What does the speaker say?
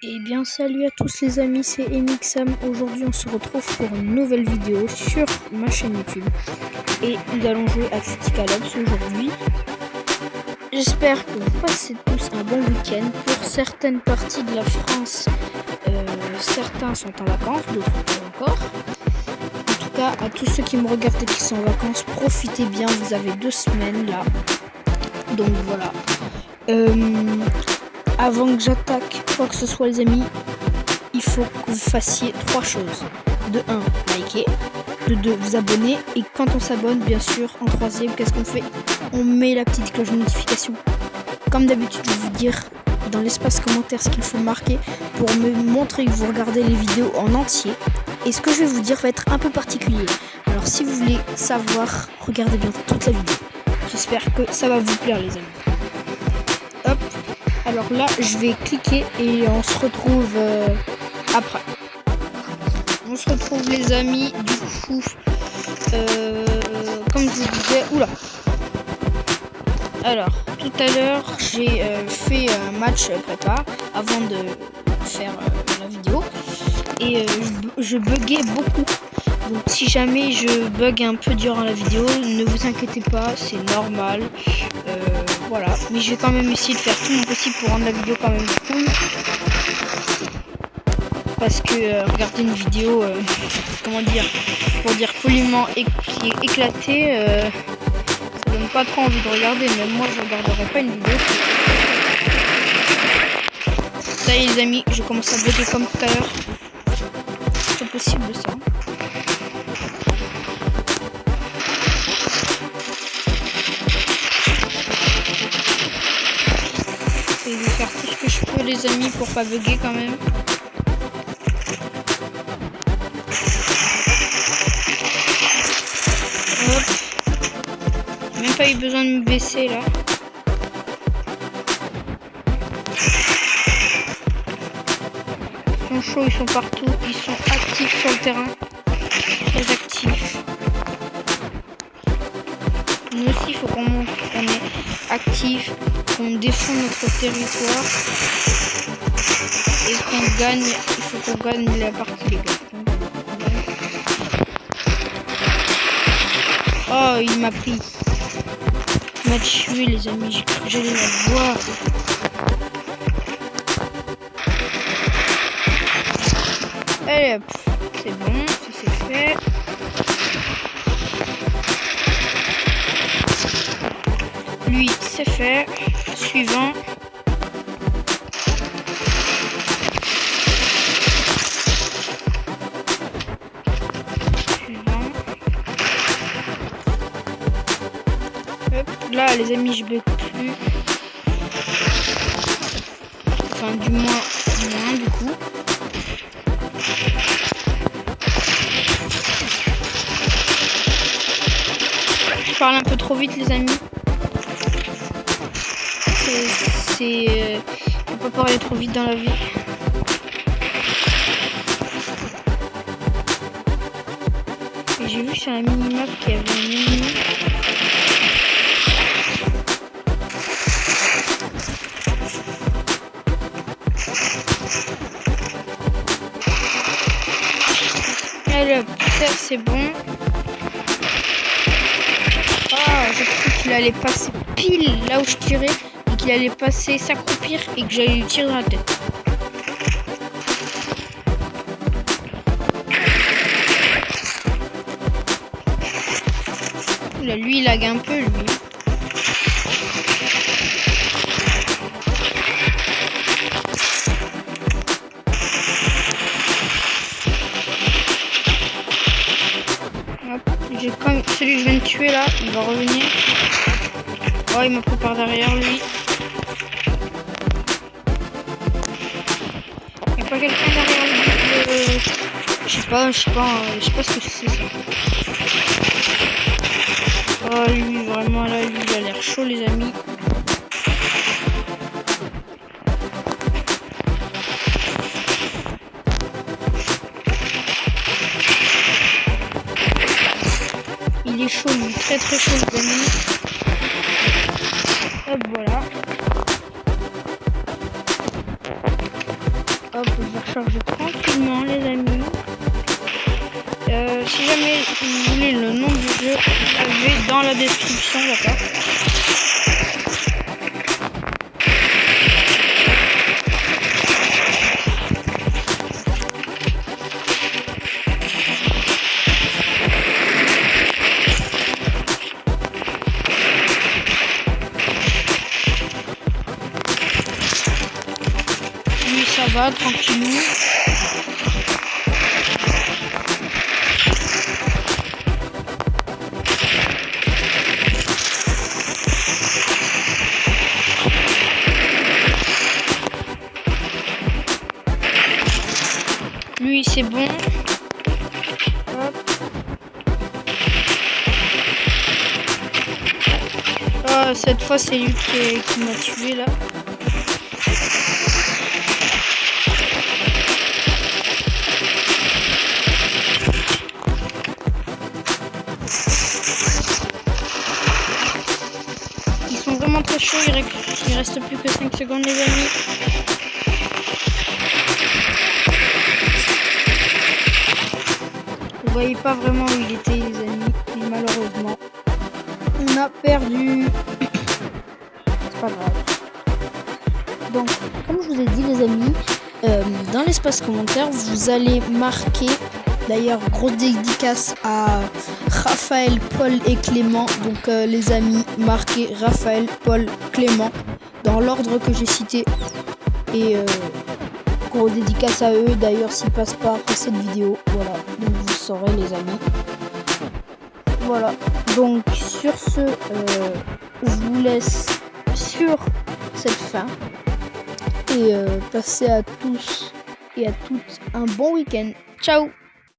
Eh bien salut à tous les amis, c'est MXam. Aujourd'hui on se retrouve pour une nouvelle vidéo sur ma chaîne YouTube. Et nous allons jouer à Critical Ops aujourd'hui. J'espère que vous passez tous un bon week-end. Pour certaines parties de la France, certains sont en vacances, d'autres pas encore. En tout cas, à tous ceux qui me regardent et qui sont en vacances, profitez bien, vous avez 2 semaines là. Donc voilà. Avant que j'attaque quoi que ce soit les amis, il faut que vous fassiez 3 choses. De 1, liker. De 2, vous abonner. Et quand on s'abonne, bien sûr, en 3e, qu'est-ce qu'on fait? On met la petite cloche de notification. Comme d'habitude, je vais vous dire dans l'espace commentaire ce qu'il faut marquer pour me montrer que vous regardez les vidéos en entier. Et ce que je vais vous dire va être un peu particulier. Alors si vous voulez savoir, regardez bien toute la vidéo. J'espère que ça va vous plaire les amis. Hop. Alors là, je vais cliquer et on se retrouve après. On se retrouve les amis, du coup, comme je vous disais, oula. Alors, tout à l'heure, j'ai fait un match prépa avant de faire la vidéo. Et je buguais beaucoup. Donc si jamais je bug un peu durant la vidéo, ne vous inquiétez pas, c'est normal. Voilà, mais je vais quand même essayer de faire tout mon possible pour rendre la vidéo quand même cool. Parce que regarder une vidéo, comment dire, pour dire poliment qui est éclatée, ça donne pas trop envie de regarder. Même moi je regarderai pas une vidéo. Ça y est les amis, je commence à bugger comme tout à l'heure. C'est possible ça. Je vais faire tout ce que je peux les amis pour pas bugger quand même. Hop. J'ai même pas eu besoin de me baisser là. Ils sont chauds, ils sont partout, ils sont actifs sur le terrain. Très actifs. Nous aussi il faut qu'on montre qu'on est actifs, qu'on défend notre territoire. Et qu'on gagne, il faut qu'on gagne la partie les gars. Oh il m'a pris. Il m'a tué les amis, j'ai cru que j'allais la voir. Allez hop, c'est bon, ça c'est fait. Lui c'est fait. Suivant. Hop, là les amis je bug plus. Enfin du moins du coup. Je parle un peu trop vite les amis. On peut pas parler trop vite dans la vie. Et j'ai vu sur la minimap qu'il y avait un ennemi. Allez hop, c'est bon. Ah, j'ai cru qu'il allait passer pile là où je tirais et qu'il allait passer, s'accroupir et que j'allais lui tirer dans la tête. Là, lui il lag un peu lui. J'ai comme celui que je viens de tuer là, il va revenir. Oh il m'a pris par derrière lui. Il n'y a pas quelqu'un derrière lui. Je sais pas ce que c'est ça. Oh lui vraiment là, lui il a l'air chaud les amis. Il est chaud, lui, très chaud les amis. Hop voilà. Hop, je vais recharger tranquillement les amis. Si jamais vous voulez le nom du jeu, vous l'avez dans la description, d'accord? Lui ça va, tranquillou. Lui c'est bon. Hop. Ah, cette fois c'est lui qui m'a tué là. Ils sont vraiment très chauds, il reste plus que 5 secondes les amis. Vous voyez pas vraiment où il était les amis, et malheureusement on a perdu. C'est pas grave. Donc comme je vous ai dit les amis, dans l'espace commentaire vous allez marquer, d'ailleurs grosse dédicace à Raphaël, Paul et Clément. Donc les amis, marquez Raphaël, Paul, Clément dans l'ordre que j'ai cité. Et gros dédicace à eux d'ailleurs s'ils passent par cette vidéo. Voilà, donc vous saurez les amis. Voilà, donc sur ce, je vous laisse sur cette fin. Et passez à tous et à toutes un bon week-end. Ciao!